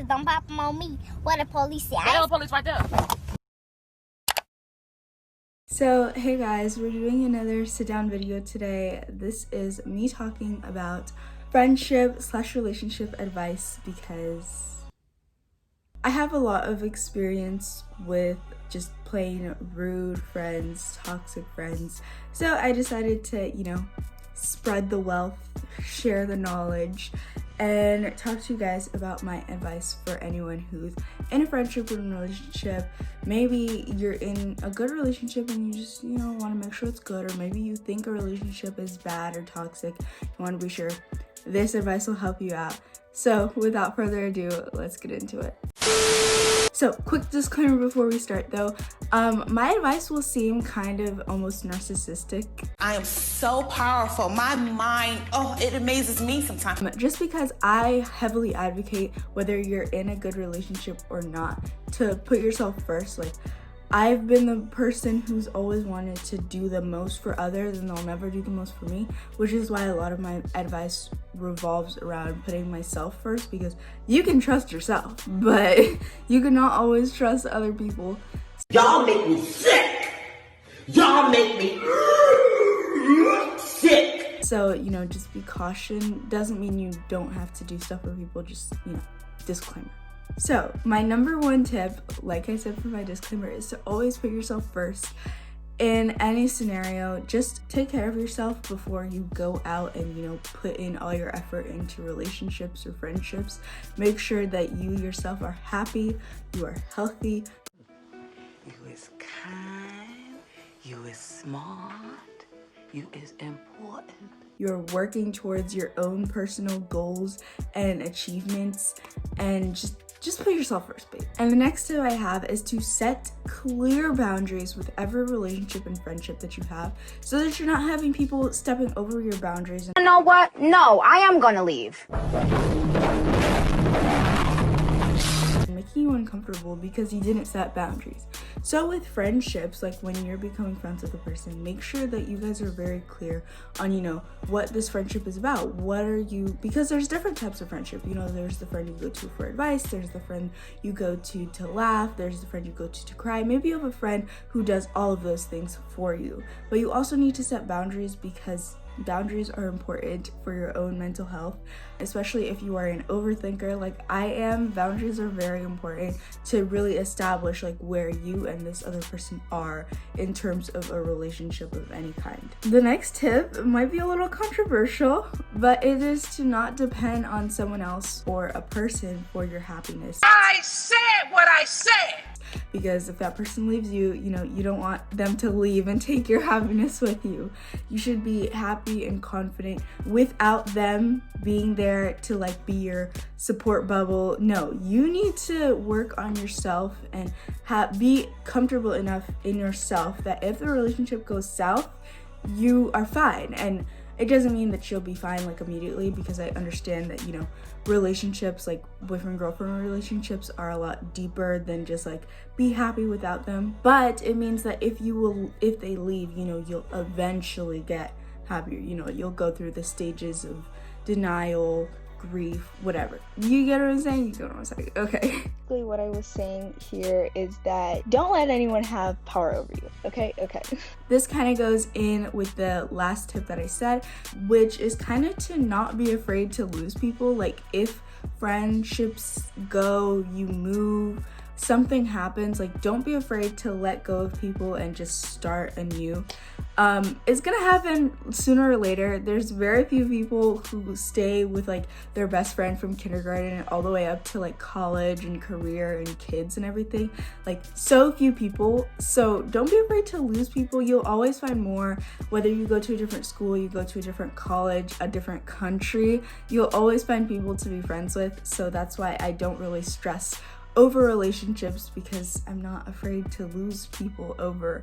don't pop them on me. What the police say? That police right there. So, hey guys, we're doing another sit-down video today. This is me talking about friendship/relationship advice because I have a lot of experience with just plain rude friends, toxic friends. So I decided to, spread the wealth, share the knowledge, and talk to you guys about my advice for anyone who's in a friendship or a relationship. Maybe you're in a good relationship and you just, want to make sure it's good, or maybe you think a relationship is bad or toxic. You want to be sure this advice will help you out. So without further ado, let's get into it. So, quick disclaimer before we start though. My advice will seem kind of almost narcissistic. I am so powerful. My mind, it amazes me sometimes. Just because I heavily advocate, whether you're in a good relationship or not, to put yourself first. Like, I've been the person who's always wanted to do the most for others and they'll never do the most for me, which is why a lot of my advice revolves around putting myself first, because you can trust yourself, but you cannot always trust other people. Y'all make me sick. Y'all make me sick. So, just be caution. Doesn't mean you don't have to do stuff for people, just, disclaimer. So, my number one tip, like I said for my disclaimer, is to always put yourself first. In any scenario, just take care of yourself before you go out and, put in all your effort into relationships or friendships. Make sure that you yourself are happy, you are healthy. You is kind, you is smart, you is important. You're working towards your own personal goals and achievements, and just put yourself first, babe. And the next tip I have is to set clear boundaries with every relationship and friendship that you have, so that you're not having people stepping over your boundaries. You know what? No, I am gonna leave. Making you uncomfortable because you didn't set boundaries. So with friendships, like when you're becoming friends with a person, make sure that you guys are very clear on, what this friendship is about. Because there's different types of friendship. There's the friend you go to for advice, there's the friend you go to laugh, there's the friend you go to cry. Maybe you have a friend who does all of those things for you. But you also need to set boundaries, because boundaries are important for your own mental health, especially if you are an overthinker like I am. Boundaries are very important to really establish where you and this other person are in terms of a relationship of any kind. The next tip might be a little controversial, but it is to not depend on someone else or a person for your happiness. I said what I said. Because if that person leaves you, you don't want them to leave and take your happiness with you. You should be happy and confident without them being there to be your support bubble. No, you need to work on yourself and be comfortable enough in yourself that if the relationship goes south, you are fine. And it doesn't mean that you'll be fine immediately, because I understand that relationships, like boyfriend-girlfriend relationships, are a lot deeper than just be happy without them. But it means that if they leave, you'll eventually get happier. You'll go through the stages of denial, grief, whatever. You get what I'm saying? You get what I'm saying? Okay. Basically, what I was saying here is that don't let anyone have power over you, okay? Okay. This kind of goes in with the last tip that I said, which is kind of to not be afraid to lose people. If friendships go, you move, something happens, don't be afraid to let go of people and just start anew. It's gonna happen sooner or later. There's very few people who stay with their best friend from kindergarten all the way up to college and career and kids and everything. So few people. So don't be afraid to lose people. You'll always find more. Whether you go to a different school, you go to a different college, a different country, you'll always find people to be friends with. So that's why I don't really stress over relationships, because I'm not afraid to lose people over.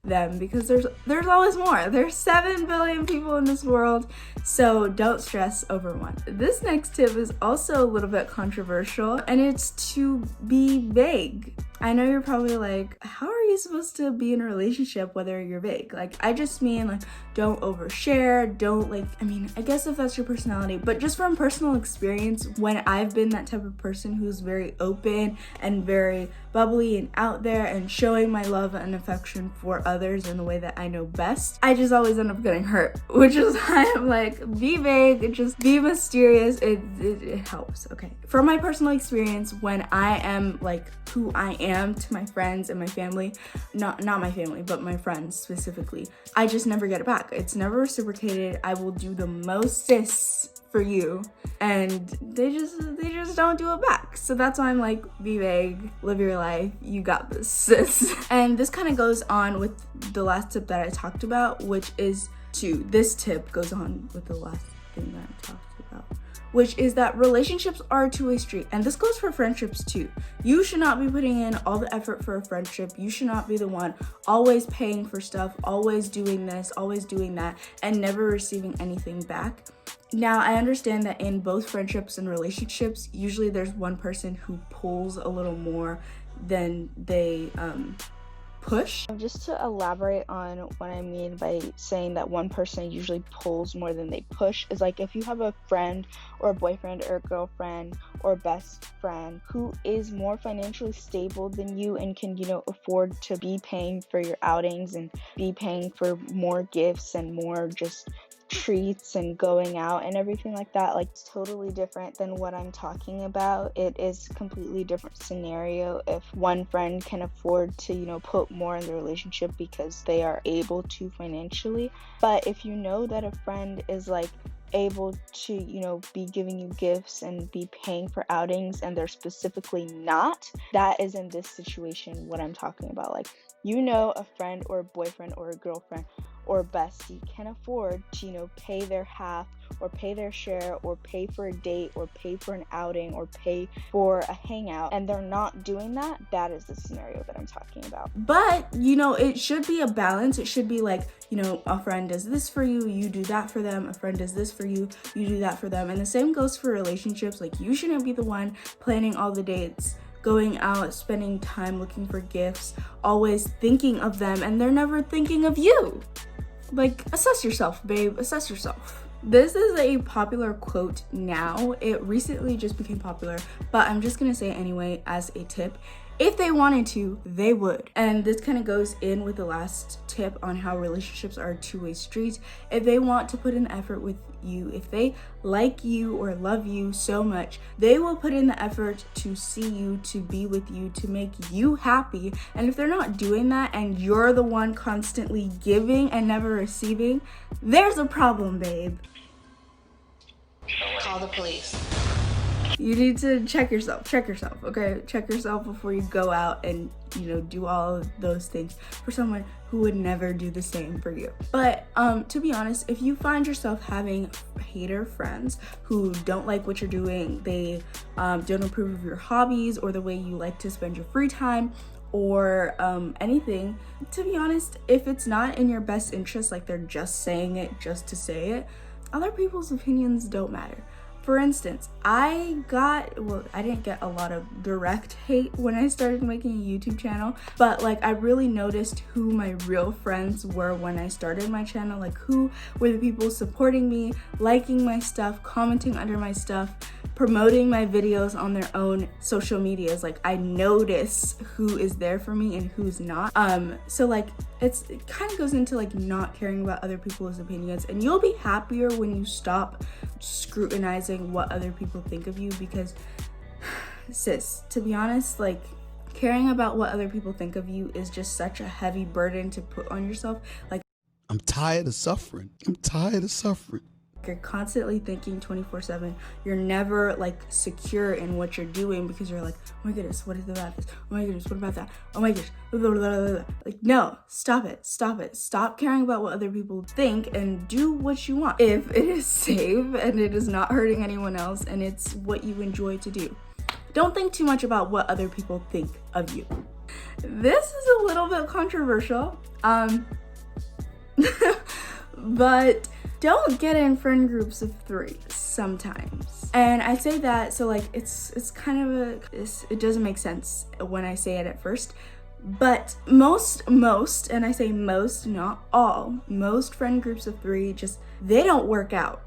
them, because there's always more. There's 7 billion people in this world, so don't stress over one. This next tip is also a little bit controversial, and it's to be vague. I know you're probably like, how are you supposed to be in a relationship whether you're vague? Like, I just mean like, don't overshare, don't like, I mean, I guess if that's your personality, but just from personal experience, when I've been that type of person who's very open and very bubbly and out there and showing my love and affection for others in the way that I know best, I just always end up getting hurt, which is why I'm like, be vague, just be mysterious. It helps, okay? From my personal experience, when I am like who I am to my friends and my family, not my family, but my friends specifically, I just never get it back. It's never reciprocated. I will do the most sis for you, and they just don't do it back. So that's why I'm like, be vague, live your life, you got this, sis. And this kind of goes on with the last tip that I talked about, which is this tip goes on with the last thing that I talked about, which is that relationships are a two-way street. And this goes for friendships too. You should not be putting in all the effort for a friendship. You should not be the one always paying for stuff, always doing this, always doing that, and never receiving anything back. Now, I understand that in both friendships and relationships, usually there's one person who pulls a little more than they push. Just to elaborate on what I mean by saying that one person usually pulls more than they push, is like if you have a friend or a boyfriend or a girlfriend or best friend who is more financially stable than you and can, afford to be paying for your outings and be paying for more gifts and more just treats and going out and everything like that, like, it's totally different than what I'm talking about. It is completely different scenario if one friend can afford to, put more in the relationship because they are able to financially. But if you know that a friend is like able to, be giving you gifts and be paying for outings and they're specifically not, that is in this situation what I'm talking about. Like, a friend or a boyfriend or a girlfriend or a bestie can afford to, pay their half or pay their share or pay for a date or pay for an outing or pay for a hangout, and they're not doing that. That is the scenario that I'm talking about. But, it should be a balance. It should be like, a friend does this for you, you do that for them. A friend does this for you, you do that for them. And the same goes for relationships. Like, you shouldn't be the one planning all the dates, going out, spending time looking for gifts, always thinking of them, and they're never thinking of you. Like, assess yourself, babe, assess yourself. This is a popular quote now. It recently just became popular, but I'm just gonna say it anyway as a tip. If they wanted to, they would. And this kind of goes in with the last tip on how relationships are a two-way street. If they want to put in the effort with you, if they like you or love you so much, they will put in the effort to see you, to be with you, to make you happy. And if they're not doing that and you're the one constantly giving and never receiving, there's a problem, babe. Call the police. You need to check yourself, okay? Check yourself before you go out and, do all of those things for someone who would never do the same for you. But to be honest, if you find yourself having hater friends who don't like what you're doing, they don't approve of your hobbies or the way you like to spend your free time, or anything, to be honest, if it's not in your best interest, like they're just saying it just to say it, other people's opinions don't matter. For instance, I didn't get a lot of direct hate when I started making a YouTube channel, but like I really noticed who my real friends were when I started my channel, like who were the people supporting me, liking my stuff, commenting under my stuff, promoting my videos on their own social medias. Like, I notice who is there for me and who's not. So like it kind of goes into like not caring about other people's opinions, and you'll be happier when you stop scrutinizing what other people think of you, because sis, to be honest, like caring about what other people think of you is just such a heavy burden to put on yourself. Like, I'm tired of suffering. you're constantly thinking 24/7. You're never like secure in what you're doing because you're like, oh my goodness, what is about this? Oh my goodness, what about that? Oh my gosh, blah, blah, blah, blah. Like, no, stop it. Stop caring about what other people think and do what you want. If it is safe and it is not hurting anyone else and it's what you enjoy to do. Don't think too much about what other people think of you. This is a little bit controversial, but don't get in friend groups of 3 sometimes. And I say that so like it's kind of it doesn't make sense when I say it at first, but most, and I say most, not all, most friend groups of 3 just, they don't work out.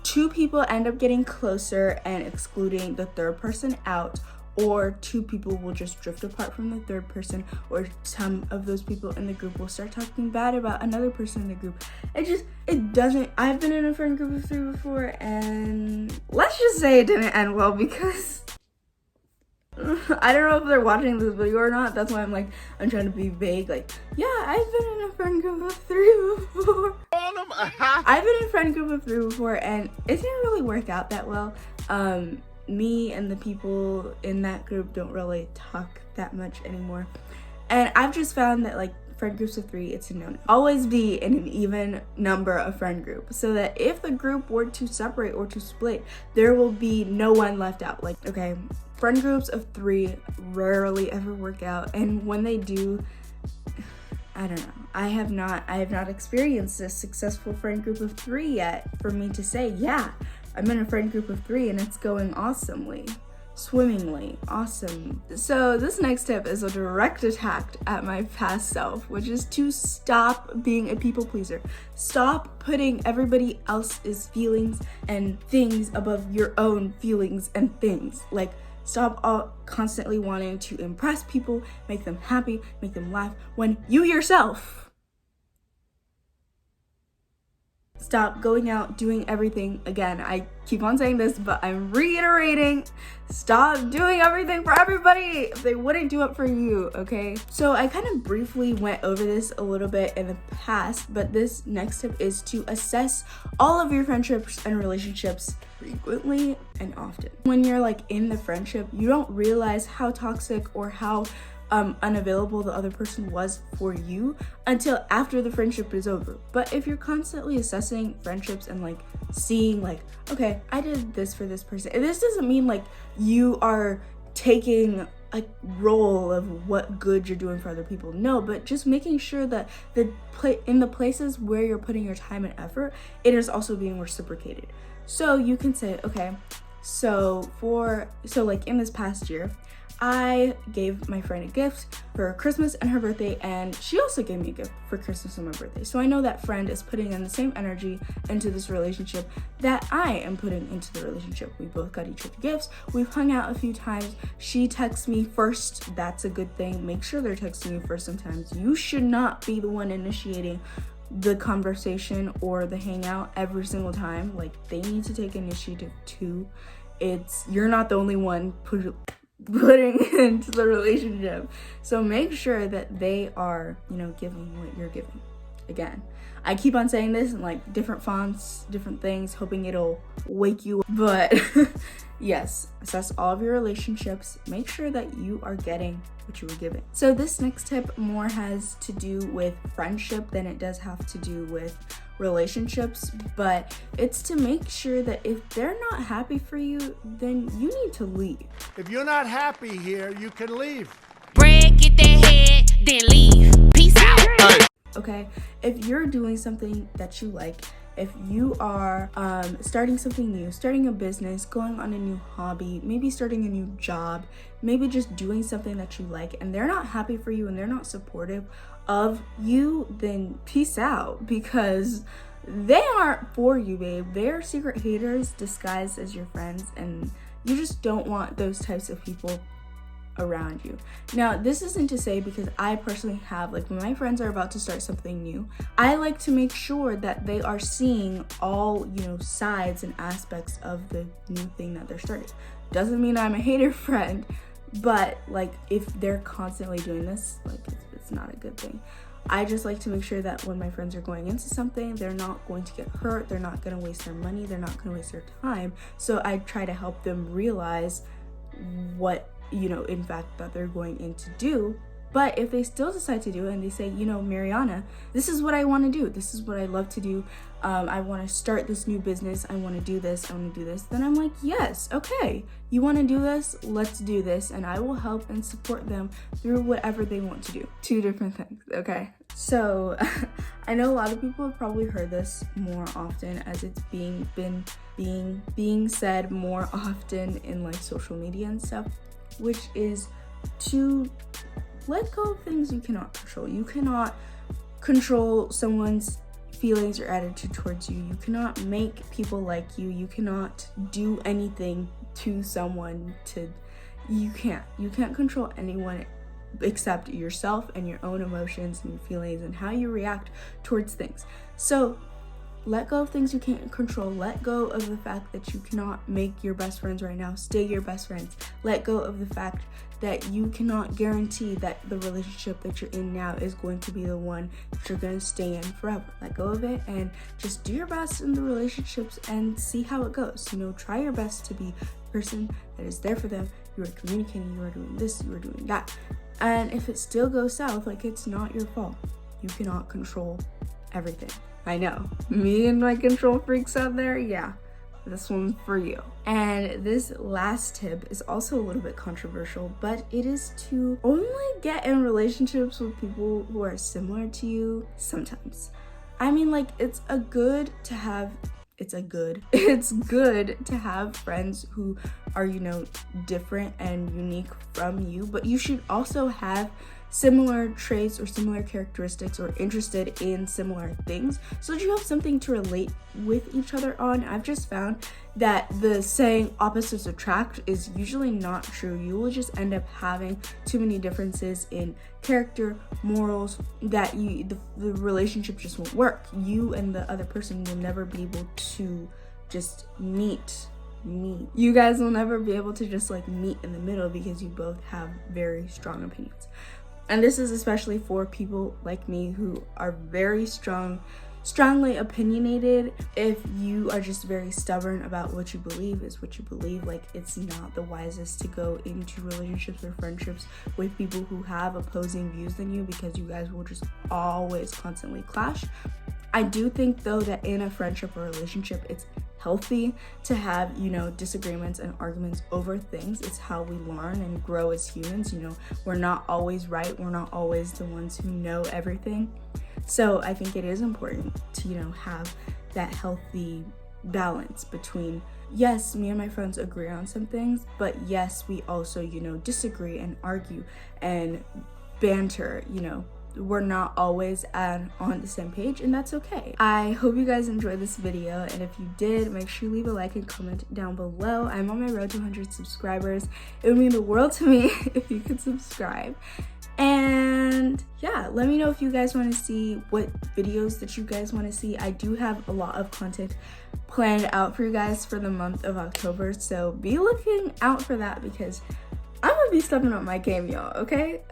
2 people end up getting closer and excluding the 3rd person out, or 2 people will just drift apart from the 3rd person, or some of those people in the group will start talking bad about another person in the group. It doesn't, I've been in a friend group of 3 before, and let's just say it didn't end well, because I don't know if they're watching this video or not. That's why I'm trying to be vague, like, yeah, I've been in a friend group of 3 before. I've been in a friend group of 3 before, and it didn't really work out that well. Me and the people in that group don't really talk that much anymore, and I've just found that like friend groups of 3, it's a no-no. Always be in an even number of friend group, so that if the group were to separate or to split, there will be no one left out. Like, okay, friend groups of 3 rarely ever work out, and when they do, I don't know. I have not experienced a successful friend group of 3 yet for me to say, yeah, I'm in a friend group of 3 and it's going awesomely, swimmingly, awesome. So this next tip is a direct attack at my past self, which is to stop being a people pleaser. Stop putting everybody else's feelings and things above your own feelings and things. Like, stop constantly wanting to impress people, make them happy, make them laugh, when you yourself stop going out doing everything. Again, I keep on saying this, but I'm reiterating, stop doing everything for everybody if they wouldn't do it for you, okay? So I kind of briefly went over this a little bit in the past, but this next tip is to assess all of your friendships and relationships frequently and often. When you're like in the friendship, you don't realize how toxic or how unavailable the other person was for you until after the friendship is over. But if you're constantly assessing friendships and like seeing like, okay, I did this for this person, and this doesn't mean like you are taking a role of what good you're doing for other people, no, but just making sure that in the places where you're putting your time and effort, it is also being reciprocated. So you can say, okay, so like in this past year, I gave my friend a gift for Christmas and her birthday, and she also gave me a gift for Christmas and my birthday. So I know that friend is putting in the same energy into this relationship that I am putting into the relationship. We both got each other gifts. We've hung out a few times. She texts me first. That's a good thing. Make sure they're texting you first sometimes. You should not be the one initiating the conversation or the hangout every single time. Like, they need to take initiative too. You're not the only one putting into the relationship, so make sure that they are, giving what you're giving. Again, I keep on saying this in like different fonts, different things, hoping it'll wake you up, but yes, assess all of your relationships, make sure that you are getting what you were given. So this next tip more has to do with friendship than it does have to do with relationships, but it's to make sure that if they're not happy for you, then you need to leave. If you're not happy here, you can leave. Bread, get that head, then leave. Peace out. Okay, if you're doing something that you like, if you are starting something new, starting a business, going on a new hobby, maybe starting a new job, maybe just doing something that you like, and they're not happy for you and they're not supportive of you, then peace out, because they aren't for you, babe. They're secret haters disguised as your friends, and you just don't want those types of people around you. Now, this isn't to say, because I personally have, like, when my friends are about to start something new, I like to make sure that they are seeing all, sides and aspects of the new thing that they're starting. Doesn't mean I'm a hater friend, but like, if they're constantly doing this, like, it's not a good thing. I just like to make sure that when my friends are going into something, they're not going to get hurt, they're not going to waste their money, they're not going to waste their time. So I try to help them realize what in fact that they're going in to do But if they still decide to do it and they say, you know, Mariana, this is what I want to do, this is what I love to do, I want to start this new business, I want to do this, I want to do this, then I'm like, yes, okay, you want to do this, let's do this, and I will help and support them through whatever they want to do. Two different things, okay? So I know a lot of people have probably heard this more often as it's being said more often in like social media and stuff, which is to let go of things you cannot control. You cannot control someone's feelings or attitude towards you. You cannot make people like you. You cannot do anything to someone you can't control anyone except yourself and your own emotions and your feelings and how you react towards things. So let go of things you can't control. Let go of the fact that you cannot make your best friends right now stay your best friends. Let go of the fact that you cannot guarantee that the relationship that you're in now is going to be the one that you're going to stay in forever. Let go of it and just do your best in the relationships and see how it goes. You know, try your best to be the person that is there for them. You are communicating, you are doing this, you are doing that. And if it still goes south, like, it's not your fault. You cannot control everything. I know, me and my control freaks out there, yeah, this one's for you. And this last tip is also a little bit controversial, but it is to only get in relationships with people who are similar to you sometimes. I mean, like, it's good to have friends who are, you know, different and unique from you, but you should also have similar traits or similar characteristics or interested in similar things so that you have something to relate with each other on. I've just found that the saying opposites attract is usually not true. You will just end up having too many differences in character, morals, that the relationship just won't work. You and the other person will never be able to just meet. You guys will never be able to just like meet in the middle because you both have very strong opinions. And this is especially for people like me who are very strongly opinionated. If you are just very stubborn about what you believe is what you believe, like, it's not the wisest to go into relationships or friendships with people who have opposing views than you, because you guys will just always constantly clash. I do think though that in a friendship or relationship, it's healthy to have, you know, disagreements and arguments over things. It's how we learn and grow as humans. You know, we're not always right. We're not always the ones who know everything. So I think it is important to, you know, have that healthy balance between, yes, me and my friends agree on some things, but yes, we also, you know, disagree and argue and banter. You know, we're not always on the same page, and that's okay. I hope you guys enjoyed this video, and if you did, make sure you leave a like and comment down below. I'm on my road to 100 subscribers. It would mean the world to me if you could subscribe. And yeah, let me know if you guys want to see what videos that you guys want to see. I do have a lot of content planned out for you guys for the month of October, so be looking out for that because I'm gonna be stepping up my game, y'all. Okay.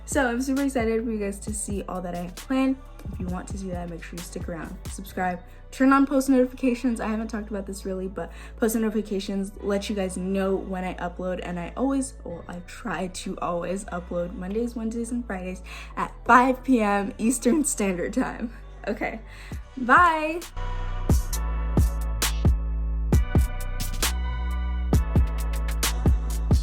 So I'm super excited for you guys to see all that I have planned. If you want to see that, make sure you stick around, subscribe, turn on post notifications. I haven't talked about this really, but post notifications let you guys know when I upload, and I try to always upload Mondays, Wednesdays, and Fridays at 5 p.m. Eastern Standard Time. Okay, bye.